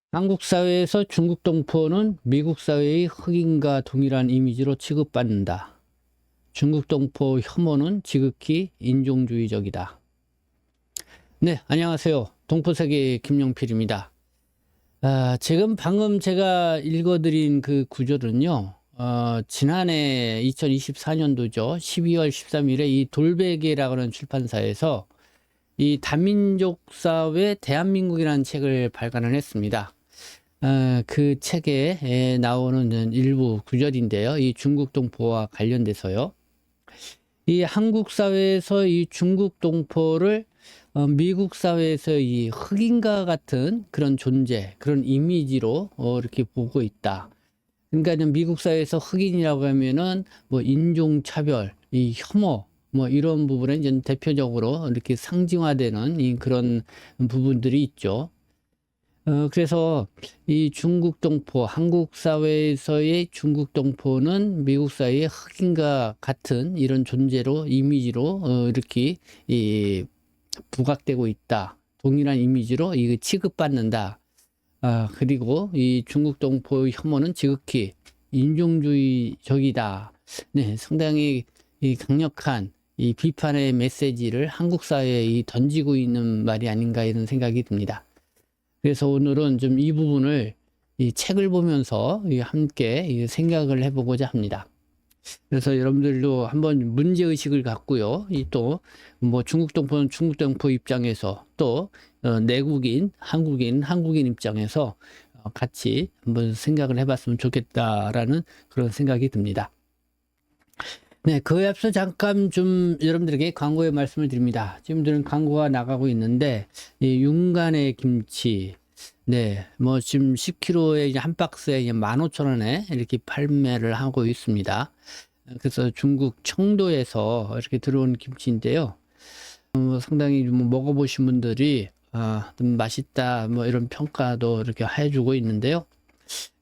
한국 사회에서 중국 동포는 미국 사회의 흑인과 동일한 이미지로 취급받는다. 중국 동포 혐오는 지극히 인종주의적이다. 네, 안녕하세요. 동포세계 김용필입니다. 지금 방금 제가 읽어드린 그 구절은요, 지난해 2024년도죠. 12월 13일에 이 돌베개라고 하는 출판사에서 이 다민족 사회 대한민국이라는 책을 발간을 했습니다. 그 책에 나오는 일부 구절인데요. 이 중국 동포와 관련돼서요. 이 한국 사회에서 이 중국 동포를 미국 사회에서 이 흑인과 같은 그런 존재, 그런 이미지로 이렇게 보고 있다. 그러니까 미국 사회에서 흑인이라고 하면은 뭐 인종차별, 이 혐오, 뭐 이런 부분에 이제 대표적으로 이렇게 상징화되는 이 그런 부분들이 있죠. 그래서 이 중국 동포, 한국 사회에서의 중국 동포는 미국 사회의 흑인과 같은 이런 존재로, 이미지로, 이렇게, 부각되고 있다. 동일한 이미지로 취급받는다. 그리고 이 중국 동포의 혐오는 지극히 인종주의적이다. 네, 상당히 이 강력한 이 비판의 메시지를 한국 사회에 던지고 있는 말이 아닌가 이런 생각이 듭니다. 그래서 오늘은 좀 이 부분을 이 책을 보면서 함께 생각을 해보고자 합니다. 그래서 여러분들도 한번 문제의식을 갖고요. 또 뭐 중국 동포는 중국 동포 입장에서 또 내국인, 한국인 입장에서 같이 한번 생각을 해봤으면 좋겠다라는 그런 생각이 듭니다. 네, 그에 앞서 잠깐 좀 여러분들에게 광고의 말씀을 드립니다. 지금들은 광고가 나가고 있는데, 이 윤간의 김치, 네, 뭐 지금 10kg에 한 박스에 15,000원에 이렇게 판매를 하고 있습니다. 그래서 중국 청도에서 이렇게 들어온 김치인데요. 상당히 좀 먹어보신 분들이 좀 맛있다, 뭐 이런 평가도 이렇게 해주고 있는데요.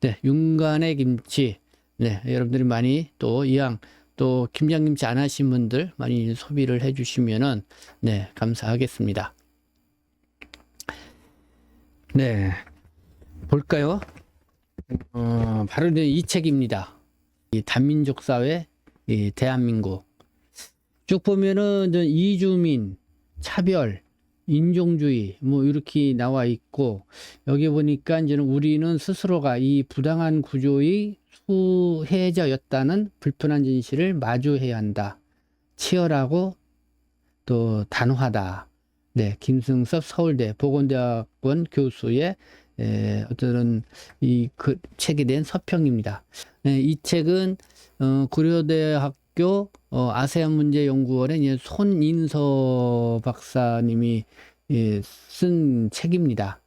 네, 윤간의 김치, 네, 여러분들이 많이 또 이왕 또 김장김치 안 하신 분들 많이 소비를 해주시면은 네, 감사하겠습니다. 네, 볼까요? 바로 이 책입니다. 이 단민족 사회, 이 대한민국. 쭉 보면은 이주민, 차별, 인종주의 뭐 이렇게 나와 있고, 여기 보니까 이제는 우리는 스스로가 이 부당한 구조의 수혜자였다는 불편한 진실을 마주해야 한다. 치열하고 또 단호하다. 네, 김승섭 서울대 보건대학원 교수의 어떤 그 책에 대한 서평입니다. 이 책은 고려대학교 아세안 문제연구원의 손인서 박사님이 쓴 책입니다.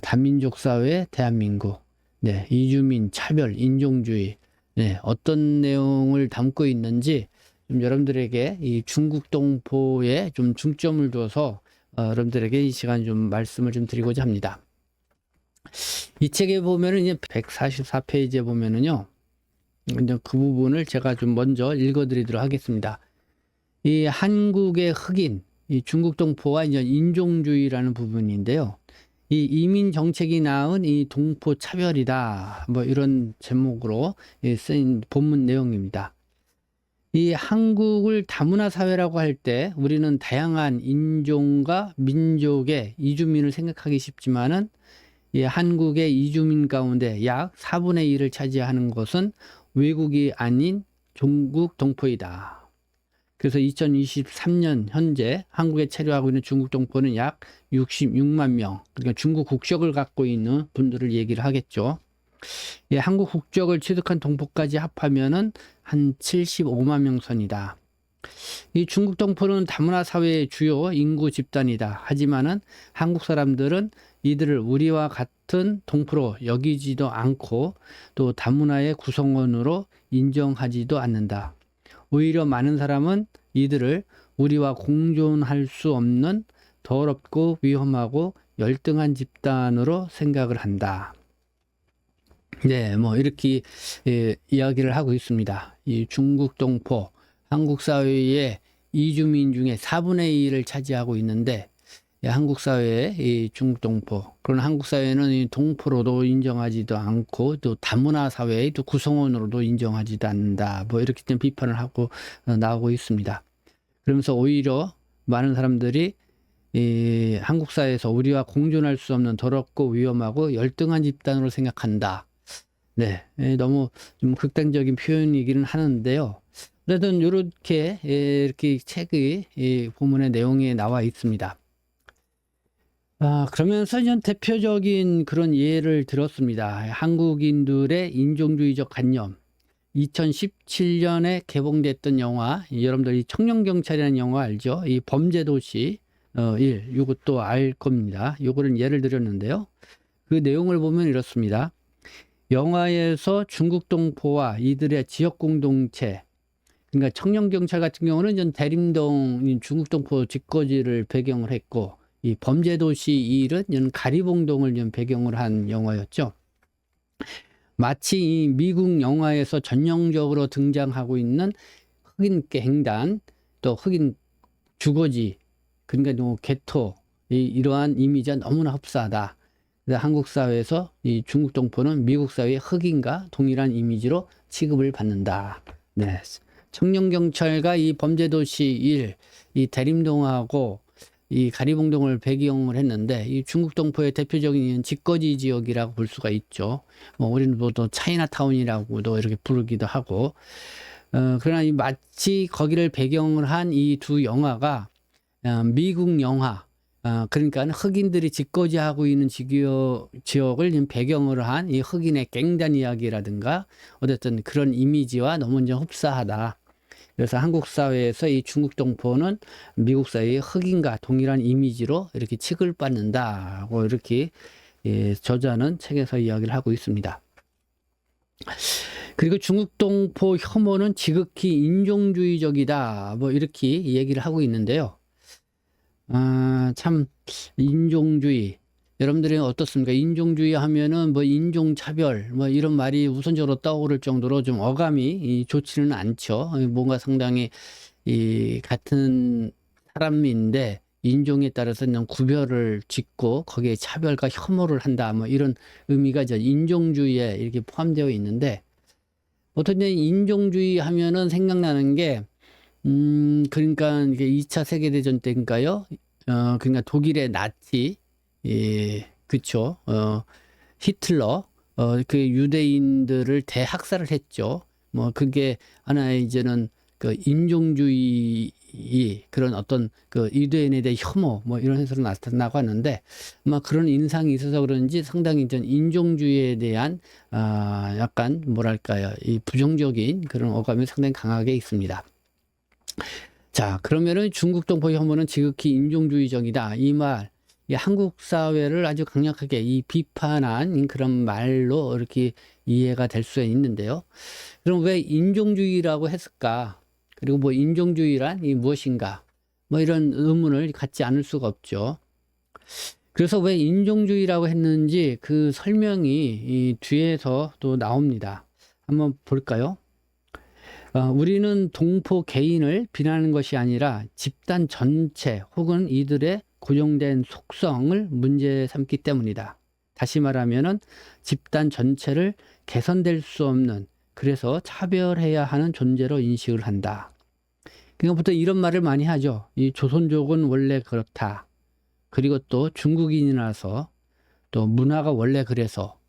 다민족 사회 대한민국. 네, 이주민, 차별, 인종주의. 네, 어떤 내용을 담고 있는지 좀 여러분들에게 이 중국 동포에 좀 중점을 둬서 여러분들에게 이 시간 좀 말씀을 좀 드리고자 합니다. 이 책에 보면은 이제 144페이지에 보면은요, 이제 그 부분을 제가 좀 먼저 읽어드리도록 하겠습니다. 이 한국의 흑인, 이 중국 동포와 이제 인종주의라는 부분인데요. 이 이민 정책이 낳은 이 동포 차별이다. 뭐 이런 제목으로 쓰인 본문 내용입니다. 이 한국을 다문화 사회라고 할 때 우리는 다양한 인종과 민족의 이주민을 생각하기 쉽지만은 이 한국의 이주민 가운데 약 4분의 1을 차지하는 것은 외국이 아닌 중국 동포이다. 그래서 2023년 현재 한국에 체류하고 있는 중국 동포는 약 66만 명, 그러니까 중국 국적을 갖고 있는 분들을 얘기를 하겠죠. 예, 한국 국적을 취득한 동포까지 합하면은 한 75만 명 선이다. 이 중국 동포는 다문화 사회의 주요 인구 집단이다. 하지만은 한국 사람들은 이들을 우리와 같은 동포로 여기지도 않고 또 다문화의 구성원으로 인정하지도 않는다. 오히려 많은 사람은 이들을 우리와 공존할 수 없는 더럽고 위험하고 열등한 집단으로 생각을 한다. 네, 뭐 이렇게 이야기를 하고 있습니다. 이 중국 동포, 한국 사회의 이주민 중에 4분의 1을 차지하고 있는데 한국 사회의 이 중국 동포. 그러나 한국 사회는 이 동포로도 인정하지도 않고 또 다문화 사회의 또 구성원으로도 인정하지도 않는다. 뭐 이렇게 좀 비판을 하고 나오고 있습니다. 그러면서 오히려 많은 사람들이 이 한국 사회에서 우리와 공존할 수 없는 더럽고 위험하고 열등한 집단으로 생각한다. 네, 너무 좀 극단적인 표현이기는 하는데요. 어쨌든 이렇게 이렇게 책의 이 본문의 내용에 나와 있습니다. 그러면서 이제 대표적인 그런 예를 들었습니다. 한국인들의 인종주의적 관념. 2017년에 개봉됐던 영화, 여러분들이 청년경찰이라는 영화 알죠? 이 범죄도시 1, 이것도 알 겁니다. 요거는 예를 들었는데요. 그 내용을 보면 이렇습니다. 영화에서 중국 동포와 이들의 지역 공동체, 그러니까 청년경찰 같은 경우는 전 대림동 중국 동포 집거지를 배경을 했고, 이 범죄도시 1은 가리봉동을 배경으로 한 영화였죠. 마치 이 미국 영화에서 전형적으로 등장하고 있는 흑인 갱단, 또 흑인 주거지, 그러니까 개토, 이러한 이미지가 너무나 흡사하다. 한국 사회에서 이 중국 동포는 미국 사회의 흑인과 동일한 이미지로 취급을 받는다. 네. 청년경찰과 이 범죄도시 1, 이 대림동하고 이 가리봉동을 배경을 했는데, 이 중국 동포의 대표적인 집거지 지역이라고 볼 수가 있죠. 우리는 또 차이나타운이라고도 이렇게 부르기도 하고, 그러나 이 마치 거기를 배경을 한 이 두 영화가 미국 영화, 그러니까 흑인들이 집거지하고 있는 지역을 배경으로 한 이 흑인의 갱단 이야기라든가 어쨌든 그런 이미지와 너무 좀 흡사하다. 그래서 한국 사회에서 이 중국 동포는 미국 사회의 흑인과 동일한 이미지로 이렇게 취급받는다고 이렇게 저자는 책에서 이야기를 하고 있습니다. 그리고 중국 동포 혐오는 지극히 인종주의적이다. 뭐 이렇게 얘기를 하고 있는데요. 참 인종주의. 여러분들이 어떻습니까? 인종주의 하면은 뭐 인종차별 뭐 이런 말이 우선적으로 떠오를 정도로 좀 어감이 좋지는 않죠. 뭔가 상당히 이 같은 사람인데 인종에 따라서는 구별을 짓고 거기에 차별과 혐오를 한다. 뭐 이런 의미가 저 인종주의에 이렇게 포함되어 있는데, 보통 이제 인종주의 하면은 생각나는 게 그러니까 이게 2차 세계대전 때인가요? 그러니까 독일의 나치, 그쵸. 히틀러, 그 유대인들을 대학살을 했죠. 뭐 그게 하나의 이제는 그 인종주의 그런 어떤 그 유대인에 대한 혐오 뭐 이런 해석으로 나타나고 하는데, 아마 그런 인상이 있어서 그런지 상당히 전 인종주의에 대한 약간 뭐랄까요, 이 부정적인 그런 어감이 상당히 강하게 있습니다. 자, 그러면은 중국 동포 혐오는 지극히 인종주의적이다. 이 말, 이 한국 사회를 아주 강력하게 이 비판한 그런 말로 이렇게 이해가 될 수 있는데요. 그럼 왜 인종주의라고 했을까? 그리고 뭐 인종주의란 이 무엇인가? 뭐 이런 의문을 갖지 않을 수가 없죠. 그래서 왜 인종주의라고 했는지 그 설명이 이 뒤에서 또 나옵니다. 한번 볼까요? 우리는 동포 개인을 비난하는 것이 아니라 집단 전체 혹은 이들의 고정된 속성을 문제 삼기 때문이다. 다시 말하면은 집단 전체를 개선될 수 없는, 그래서 차별해야 하는 존재로 인식을 한다. 그러니까 보통 이런 말을 많이 하죠. 이 조선족은 원래 그렇다. 그리고 또 중국인이라서, 또 문화가 원래 그래서.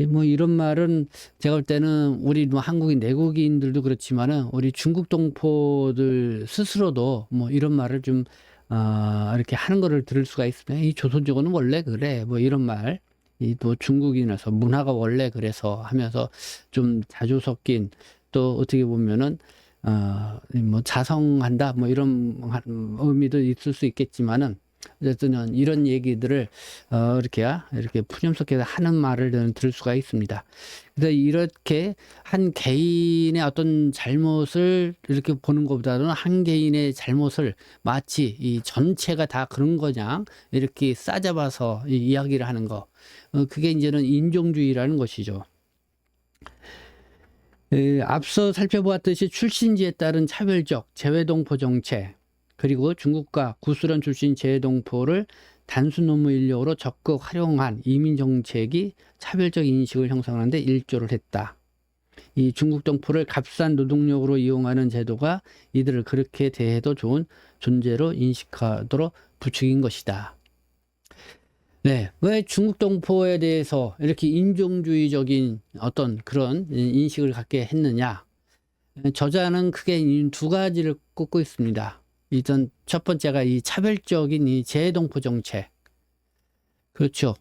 뭐 이런 말은 제가 볼 때는 우리 뭐 한국인 내국인들도 그렇지만은 우리 중국 동포들 스스로도 뭐 이런 말을 좀 이렇게 하는 거를 들을 수가 있습니다. 이 조선족은 원래 그래 뭐 이런 말, 이 또 중국인이라서 문화가 원래 그래서 하면서 좀 자주 섞인, 또 어떻게 보면은 뭐 자성한다 뭐 이런 의미도 있을 수 있겠지만은, 어쨌든 이런 얘기들을 이렇게 푸념스럽게 하는 말을 들을 수가 있습니다. 그래서 이렇게 한 개인의 어떤 잘못을 이렇게 보는 것보다는 한 개인의 잘못을 마치 이 전체가 다 그런 거냐 이렇게 싸잡아서 이야기를 하는 거, 그게 이제는 인종주의라는 것이죠. 앞서 살펴보았듯이 출신지에 따른 차별적 재외동포 정책, 그리고 중국과 구소련 출신 재동포를 단순 노무 인력으로 적극 활용한 이민 정책이 차별적 인식을 형성하는 데 일조를 했다. 이 중국 동포를 값싼 노동력으로 이용하는 제도가 이들을 그렇게 대해도 좋은 존재로 인식하도록 부추긴 것이다. 네, 왜 중국 동포에 대해서 이렇게 인종주의적인 어떤 그런 인식을 갖게 했느냐? 저자는 크게 두 가지를 꼽고 있습니다. 일단 첫 번째가 이 차별적인 이 재동포 정책. 그렇죠.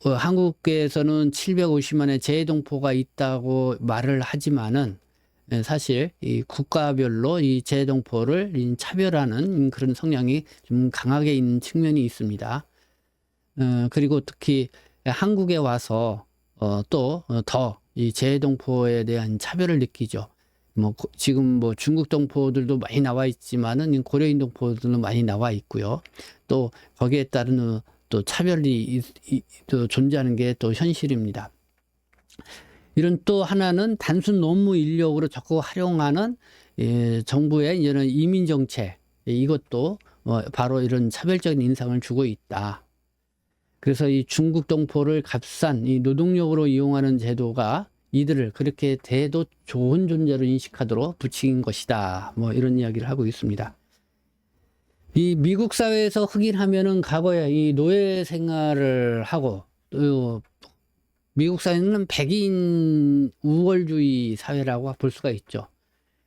한국에서는 750만의 재동포가 있다고 말을 하지만은 사실 이 국가별로 이 재동포를 차별하는 그런 성향이 좀 강하게 있는 측면이 있습니다. 그리고 특히 한국에 와서 또 더 이 재동포에 대한 차별을 느끼죠. 지금 중국 동포들도 많이 나와 있지만은 고려인 동포들도 많이 나와 있고요. 또 거기에 따른 또 차별이 또 존재하는 게 또 현실입니다. 이런 또 하나는 단순 노무 인력으로 적극 활용하는 정부의 이런 이민 정책, 이것도 바로 이런 차별적인 인상을 주고 있다. 그래서 이 중국 동포를 값싼 이 노동력으로 이용하는 제도가 이들을 그렇게 대도 좋은 존재로 인식하도록 부추긴 것이다. 이런 이야기를 하고 있습니다. 이 미국 사회에서 흑인 하면은 과거에 이 노예 생활을 하고 또 미국 사회는 백인 우월주의 사회라고 볼 수가 있죠.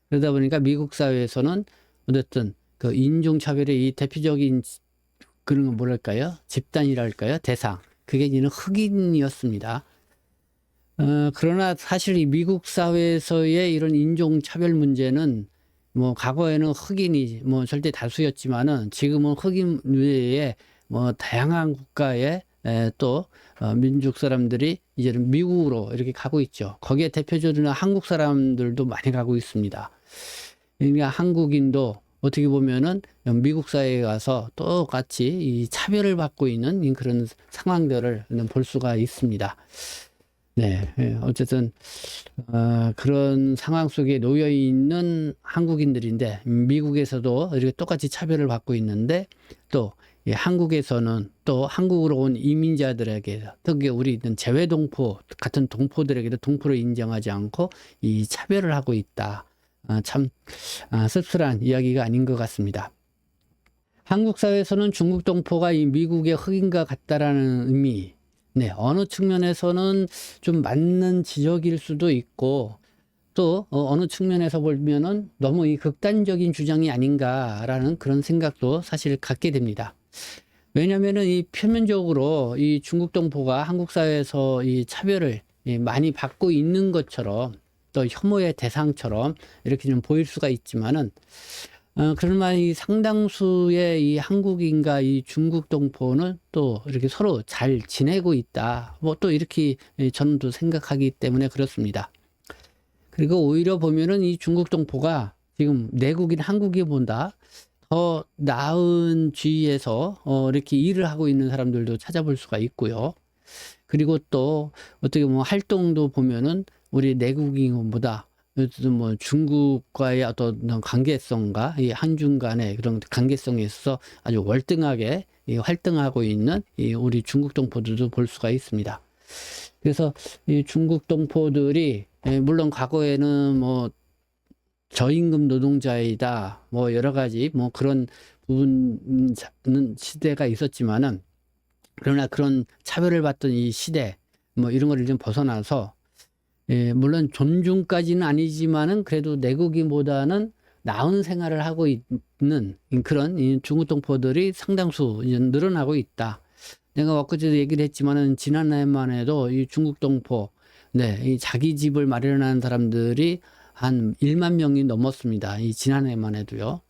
그러다 보니까 미국 사회에서는 어쨌든 그 인종차별의 이 대표적인 그런 건 뭐랄까요? 집단이랄까요? 대상. 그게 이는 흑인이었습니다. 그러나 사실 이 미국 사회에서의 이런 인종차별 문제는 과거에는 흑인이 절대 다수였지만은 지금은 흑인 외에 다양한 국가의 또 민족 사람들이 이제는 미국으로 이렇게 가고 있죠. 거기에 대표적으로 한국 사람들도 많이 가고 있습니다. 그러니까 한국인도 어떻게 보면은 미국 사회에 가서 똑같이 이 차별을 받고 있는 그런 상황들을 볼 수가 있습니다. 네, 어쨌든 그런 상황 속에 놓여 있는 한국인들인데 미국에서도 이렇게 똑같이 차별을 받고 있는데 또 한국에서는 또 한국으로 온 이민자들에게 특히 우리 있는 재외동포 같은 동포들에게도 동포를 인정하지 않고 이 차별을 하고 있다. 참 씁쓸한 이야기가 아닌 것 같습니다. 한국 사회에서는 중국 동포가 이 미국의 흑인과 같다라는 의미, 네, 어느 측면에서는 좀 맞는 지적일 수도 있고 또 어느 측면에서 보면은 너무 이 극단적인 주장이 아닌가라는 그런 생각도 사실 갖게 됩니다. 왜냐하면은 이 표면적으로 이 중국 동포가 한국 사회에서 이 차별을 많이 받고 있는 것처럼 또 혐오의 대상처럼 이렇게 좀 보일 수가 있지만은 그러나 이 상당수의 이 한국인과 이 중국 동포는 또 이렇게 서로 잘 지내고 있다. 또 이렇게 저는 또 생각하기 때문에 그렇습니다. 그리고 오히려 보면은 이 중국 동포가 지금 내국인 한국인보다 더 나은 주위에서 이렇게 일을 하고 있는 사람들도 찾아볼 수가 있고요. 그리고 또 어떻게 보면 활동도 보면은 우리 내국인보다 중국과의 어떤 관계성과 이 한중 간의 그런 관계성에 있어서 아주 월등하게 활동하고 있는 우리 중국 동포들도 볼 수가 있습니다. 그래서 이 중국 동포들이 물론 과거에는 저임금 노동자이다 여러 가지 그런 부분은 시대가 있었지만은 그러나 그런 차별을 받던 이 시대 이런 거를 좀 벗어나서 물론 존중까지는 아니지만은 그래도 내국인보다는 나은 생활을 하고 있는 그런 중국 동포들이 상당수 이제 늘어나고 있다. 내가 엊그제도 얘기를 했지만은 지난해만 해도 이 중국 동포, 네, 이 자기 집을 마련하는 사람들이 한 1만 명이 넘었습니다. 이 지난해만 해도요.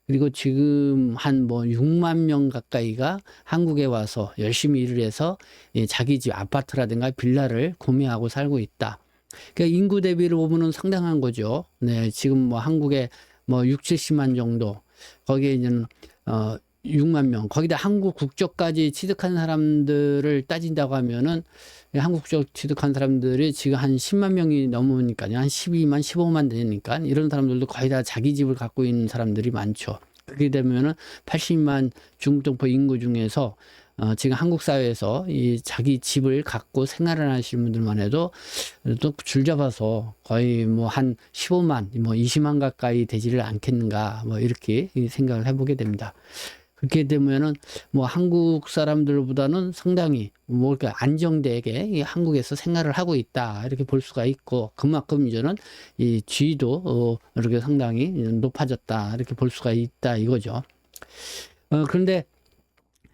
그리고 지금 한 6만 명 가까이가 한국에 와서 열심히 일을 해서 자기 집 아파트라든가 빌라를 구매하고 살고 있다. 그러니까 인구 대비를 보면은 상당한 거죠. 네, 지금 한국에 6, 70만 정도, 거기에 이제 6만 명, 거기다 한국 국적까지 취득한 사람들을 따진다고 하면은 한국 국적 취득한 사람들이 지금 한 10만 명이 넘으니까요. 한 12만, 15만 되니까 이런 사람들도 거의 다 자기 집을 갖고 있는 사람들이 많죠. 그렇게 되면은 80만 중국동포 인구 중에서 지금 한국 사회에서 이 자기 집을 갖고 생활을 하시는 분들만 해도 또 줄 잡아서 거의 뭐 한 15만, 뭐 20만 가까이 되지를 않겠는가, 뭐 이렇게 생각을 해보게 됩니다. 그렇게 되면은 뭐 한국 사람들보다는 상당히 뭐 이렇게 안정되게 이 한국에서 생활을 하고 있다, 이렇게 볼 수가 있고, 그만큼 이제는 이 지위도 이렇게 상당히 높아졌다, 이렇게 볼 수가 있다 이거죠. 그런데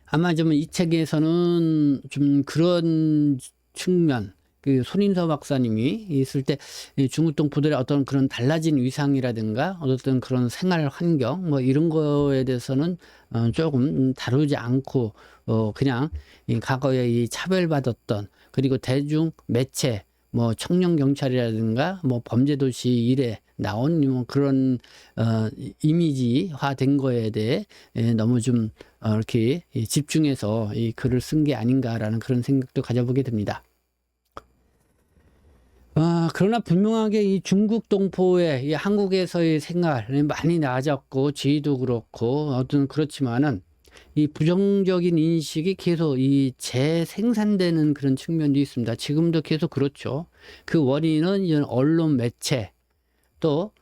아마 좀 이 책에서는 좀 그런 측면, 그 손인서 박사님이 있을 때 중국 동포들의 어떤 그런 달라진 위상이라든가 어떤 그런 생활 환경 뭐 이런 거에 대해서는 조금 다루지 않고 그냥 이 과거에 이 차별받았던, 그리고 대중 매체 뭐 청년 경찰이라든가 뭐 범죄도시 일에 나온 뭐 그런 이미지화 된 거에 대해 너무 좀 이렇게 집중해서 이 글을 쓴 게 아닌가라는 그런 생각도 가져보게 됩니다. 그러나 분명하게 이 중국 동포의 이 한국에서의 생활이 많이 나아졌고, 지위도 그렇고, 어떤 그렇지만은 이 부정적인 인식이 계속 이 재생산되는 그런 측면도 있습니다. 지금도 계속 그렇죠. 그 원인은 이런 언론 매체, 또,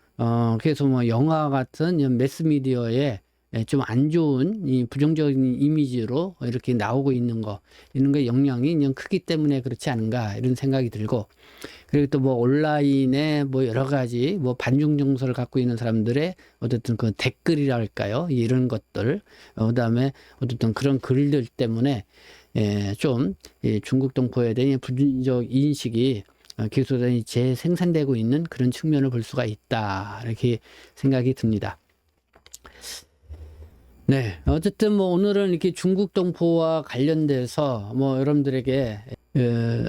계속 뭐 영화 같은 이런 매스미디어에 좀 안 좋은 이 부정적인 이미지로 이렇게 나오고 있는 거, 이런 게 영향이 그냥 크기 때문에 그렇지 않은가, 이런 생각이 들고, 그리고 또 뭐 온라인에 뭐 여러 가지 뭐 반중 정서를 갖고 있는 사람들의 어쨌든 그 댓글이랄까요, 이런 것들, 그다음에 어쨌든 그런 글들 때문에 좀 중국 동포에 대한 부정적 인식이 계속 재생산되고 있는 그런 측면을 볼 수가 있다, 이렇게 생각이 듭니다. 네, 어쨌든 뭐 오늘은 이렇게 중국 동포와 관련돼서 뭐 여러분들에게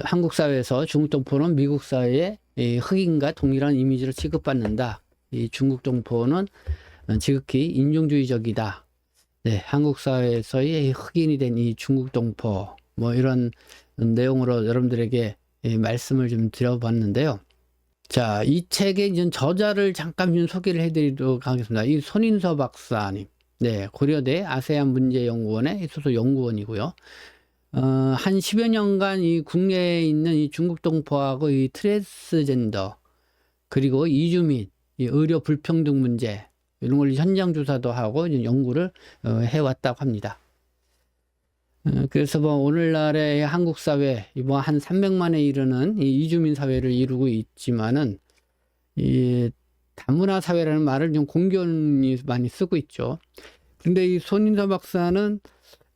한국 사회에서 중국 동포는 미국 사회의 흑인과 동일한 이미지를 취급받는다. 이 중국 동포는 지극히 인종주의적이다. 네, 한국 사회에서의 흑인이 된 이 중국 동포, 뭐 이런 내용으로 여러분들에게 말씀을 좀 드려봤는데요. 자, 이 책의 이제 저자를 잠깐 좀 소개를 해드리도록 하겠습니다. 이 손인서 박사님. 네, 고려대 아세안 문제연구원의 소속 연구원이고요. 한 10여 년간 이 국내에 있는 이 중국 동포하고 이 트랜스젠더, 그리고 이주민, 이 의료 불평등 문제, 이런 걸 현장 조사도 하고 연구를 해왔다고 합니다. 그래서 뭐 오늘날의 한국 사회, 뭐 한 300만에 이르는 이 이주민 사회를 이루고 있지만은, 이 다문화 사회라는 말을 좀 공견히 많이 쓰고 있죠. 근데 이 손인서 박사는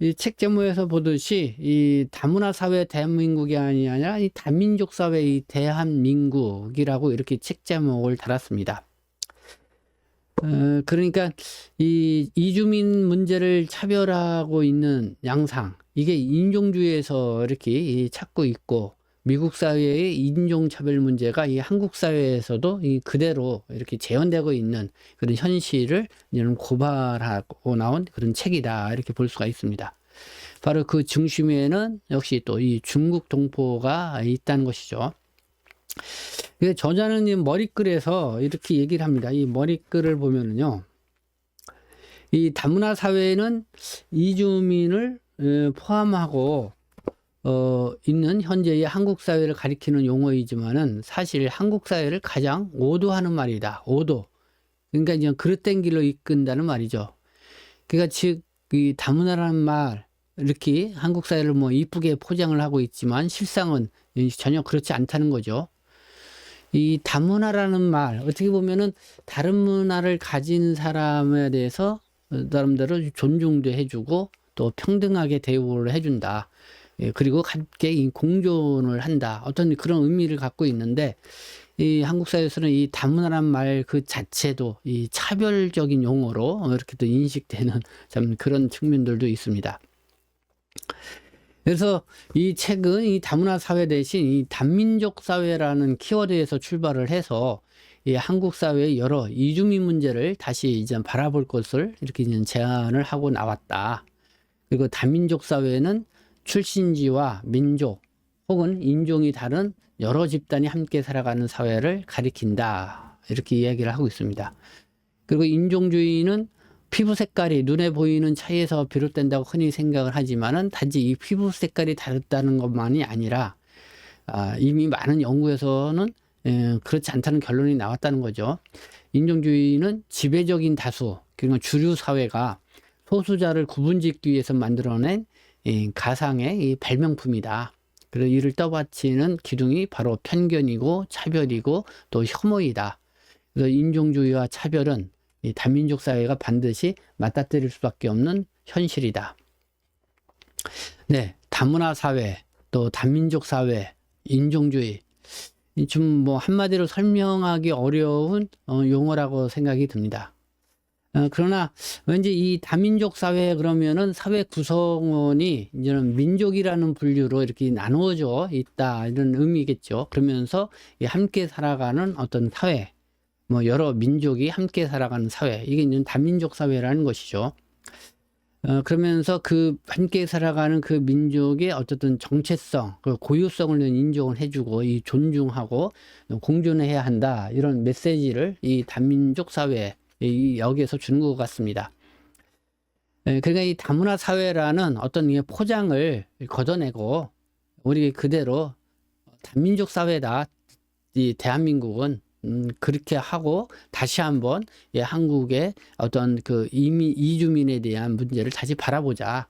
이 책 제목에서 보듯이 이 다문화 사회 대한민국이 아니라 이 다민족 사회 이 대한민국이라고 이렇게 책 제목을 달았습니다. 그러니까 이 이주민 문제를 차별하고 있는 양상, 이게 인종주의에서 이렇게 찾고 있고, 미국 사회의 인종차별 문제가 이 한국 사회에서도 이 그대로 이렇게 재현되고 있는 그런 현실을 고발하고 나온 그런 책이다, 이렇게 볼 수가 있습니다. 바로 그 중심에는 역시 또 이 중국 동포가 있다는 것이죠. 저자는 이 머리글에서 이렇게 얘기를 합니다. 이 머리글을 보면은요, 이 다문화 사회는 이주민을 포함하고 있는 현재의 한국 사회를 가리키는 용어이지만은 사실 한국 사회를 가장 오도하는 말이다. 오도. 그러니까 이제 그릇된 길로 이끈다는 말이죠. 그러니까 즉 이 다문화라는 말, 이렇게 한국 사회를 뭐 이쁘게 포장을 하고 있지만 실상은 전혀 그렇지 않다는 거죠. 이 다문화라는 말, 어떻게 보면은 다른 문화를 가진 사람에 대해서 나름대로 존중도 해주고 또 평등하게 대우를 해준다. 그리고 함께 공존을 한다. 어떤 그런 의미를 갖고 있는데, 이 한국 사회에서는 이 다문화란 말 그 자체도 이 차별적인 용어로 이렇게 또 인식되는 참 그런 측면들도 있습니다. 그래서 이 책은 이 다문화 사회 대신 이 단민족 사회라는 키워드에서 출발을 해서 이 한국 사회의 여러 이주민 문제를 다시 이제 바라볼 것을 이렇게 이제 제안을 하고 나왔다. 그리고 단민족 사회는 출신지와 민족 혹은 인종이 다른 여러 집단이 함께 살아가는 사회를 가리킨다, 이렇게 이야기를 하고 있습니다. 그리고 인종주의는 피부 색깔이 눈에 보이는 차이에서 비롯된다고 흔히 생각을 하지만은 단지 이 피부 색깔이 다르다는 것만이 아니라 이미 많은 연구에서는 그렇지 않다는 결론이 나왔다는 거죠. 인종주의는 지배적인 다수, 그러니까 주류 사회가 소수자를 구분짓기 위해서 만들어낸 가상의 이 발명품이다. 그래서 이를 떠받치는 기둥이 바로 편견이고 차별이고 또 혐오이다. 그래서 인종주의와 차별은 이 다민족 사회가 반드시 맞닥뜨릴 수밖에 없는 현실이다. 네, 다문화 사회, 또 다민족 사회, 인종주의. 좀 뭐 한마디로 설명하기 어려운 용어라고 생각이 듭니다. 그러나 왠지 이 다민족 사회 그러면은 사회 구성원이 이제는 민족이라는 분류로 이렇게 나누어져 있다 이런 의미겠죠. 그러면서 함께 살아가는 어떤 사회, 뭐 여러 민족이 함께 살아가는 사회, 이게 이제 다민족 사회라는 것이죠. 그러면서 그 함께 살아가는 그 민족의 어쨌든 정체성, 그 고유성을 인정을 해주고 이 존중하고 공존해야 한다 이런 메시지를 이 다민족 사회 여기에서 주는 것 같습니다. 그러니까 이 다문화 사회라는 어떤 포장을 걷어내고 우리 그대로 다민족 사회다. 이 대한민국은 그렇게 하고 다시 한번 한국의 어떤 그 이주민에 대한 문제를 다시 바라보자.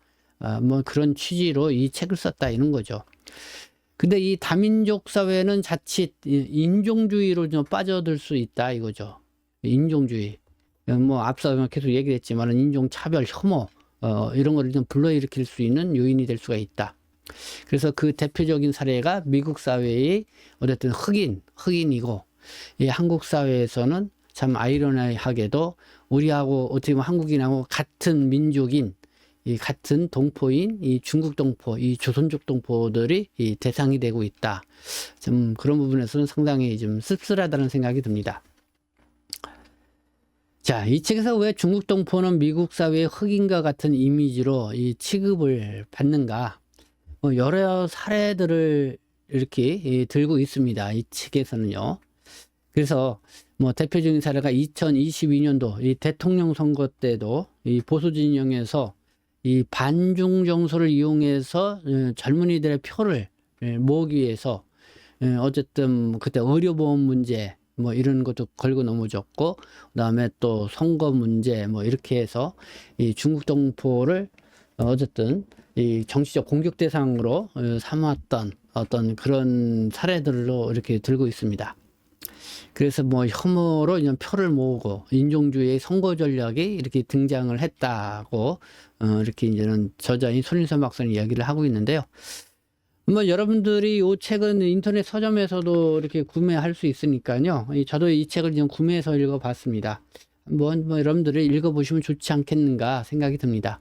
뭐 그런 취지로 이 책을 썼다 이런 거죠. 근데 이 다민족 사회는 자칫 인종주의로 좀 빠져들 수 있다 이거죠. 인종주의. 뭐 앞서 계속 얘기를 했지만 인종차별, 혐오 이런 거를 좀 불러일으킬 수 있는 요인이 될 수가 있다. 그래서 그 대표적인 사례가 미국 사회의 어쨌든 흑인이고 이 한국 사회에서는 참 아이러니하게도 우리하고 어떻게 보면 한국인하고 같은 민족인 이 같은 동포인 이 중국 동포, 이 조선족 동포들이 이 대상이 되고 있다. 좀 그런 부분에서는 상당히 좀 씁쓸하다는 생각이 듭니다. 자, 이 책에서 왜 중국 동포는 미국 사회의 흑인과 같은 이미지로 이 취급을 받는가? 여러 사례들을 이렇게 들고 있습니다. 이 책에서는요. 그래서 뭐 대표적인 사례가 2022년도 이 대통령 선거 때도 이 보수 진영에서 이 반중 정서를 이용해서 젊은이들의 표를 모으기 위해서 어쨌든 그때 의료보험 문제 뭐 이런 것도 걸고 넘어졌고 그다음에 또 선거 문제 뭐 이렇게 해서 이 중국 동포를 어쨌든 이 정치적 공격 대상으로 삼았던 어떤 그런 사례들로 이렇게 들고 있습니다. 그래서 뭐 혐오로 이런 표를 모으고 인종주의의 선거 전략이 이렇게 등장을 했다고 이렇게 이제는 저자인 손인선 박사는 이야기를 하고 있는데요. 뭐 여러분들이 이 책은 인터넷 서점에서도 이렇게 구매할 수 있으니까요. 저도 이 책을 좀 구매해서 읽어봤습니다. 뭐 여러분들이 읽어보시면 좋지 않겠는가 생각이 듭니다.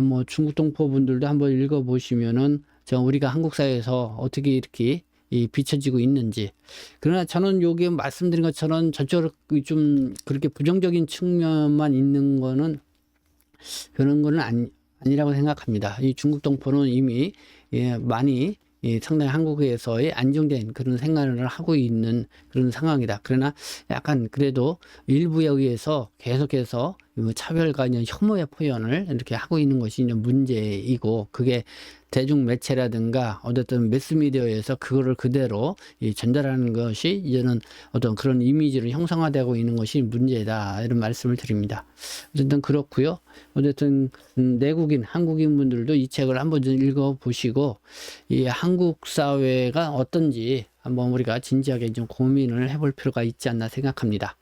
뭐 중국 동포 분들도 한번 읽어보시면은 우리가 한국 사회에서 어떻게 이렇게 비춰지고 있는지. 그러나 저는 여기 말씀드린 것처럼 전적으로 좀 그렇게 부정적인 측면만 있는 거는 그런 거는 아니라고 생각합니다. 이 중국 동포는 이미 많이 상당히 한국에서의 안정된 그런 생활을 하고 있는 그런 상황이다. 그러나 약간 그래도 일부에 의해서 계속해서 차별과 혐오의 표현을 이렇게 하고 있는 것이 문제이고 그게 대중 매체라든가 어쨌든 매스미디어에서 그거를 그대로 전달하는 것이 이제는 어떤 그런 이미지를 형성화되고 있는 것이 문제다 이런 말씀을 드립니다. 어쨌든 그렇고요. 어쨌든 내국인 한국인 분들도 이 책을 한번 좀 읽어보시고 이 한국 사회가 어떤지 한번 우리가 진지하게 좀 고민을 해볼 필요가 있지 않나 생각합니다.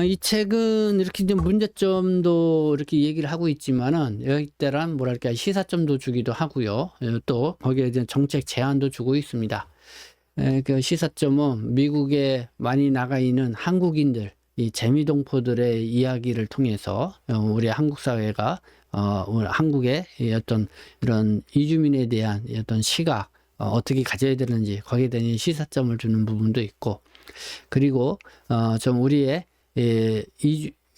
이 책은 이렇게 좀 문제점도 이렇게 얘기를 하고 있지만은 여기 때란 뭐랄까 시사점도 주기도 하고요. 또 거기에 대한 정책 제안도 주고 있습니다. 그 시사점은 미국에 많이 나가 있는 한국인들, 이 재미동포들의 이야기를 통해서 우리 한국 사회가 우리 한국의 어떤 이런 이주민에 대한 어떤 시각 어떻게 가져야 되는지 거기에 대한 시사점을 주는 부분도 있고 그리고 좀 우리의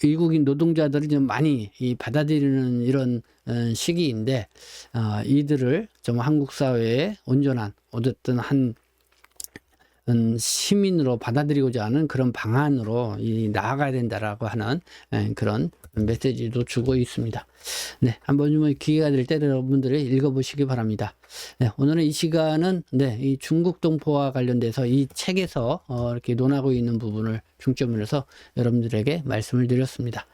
외국인 노동자들을 좀 많이 받아들이는 이런 시기인데 이들을 좀 한국 사회에 온전한 어쨌든 한 시민으로 받아들이고자 하는 그런 방안으로 나아가야 된다라고 하는 그런 메시지도 주고 있습니다. 네, 한번 좀 기회가 될 때 여러분들이 읽어보시기 바랍니다. 네, 오늘은 이 시간은 이 중국 동포와 관련돼서 이 책에서 이렇게 논하고 있는 부분을 중점으로 해서 여러분들에게 말씀을 드렸습니다.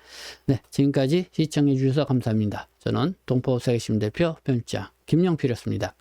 네, 지금까지 시청해 주셔서 감사합니다. 저는 동포 세계신 대표 편집장 김영필이었습니다.